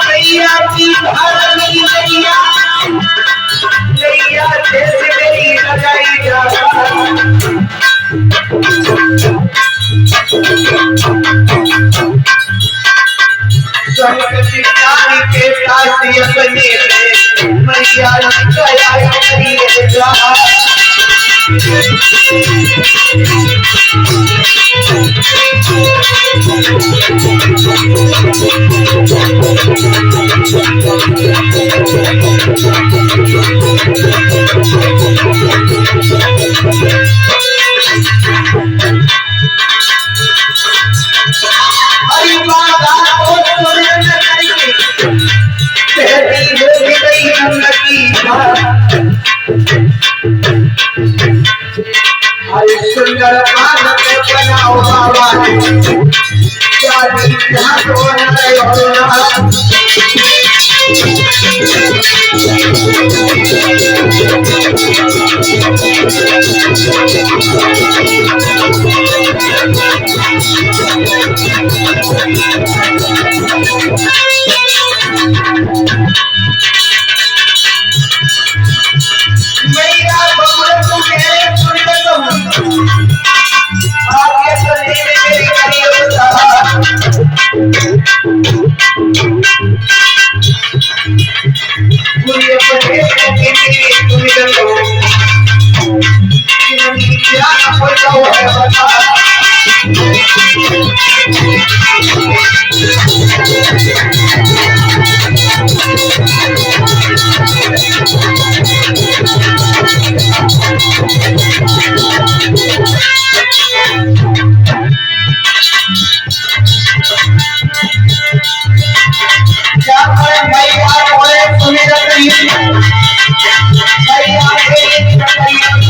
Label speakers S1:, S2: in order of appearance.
S1: मैया की धार मेरी नैया नैया जैसे मेरी लगाई जा संकट जानी के काशी अपने मैया गया करिए जा हरी माता को सुने न करिए तेरी हो गई उन्नति हरी सुंदर मानव बनाओ बाबा जानी जहाँ तो नहीं होना मैया बबुल तुम्हें सुनत हूँ आगे चलने में मेरी करियोता पूरे बने के लिए सुनत हूँ कि नमी क्या होता है बता क्या मैं मैया बोले सुने रही मैया के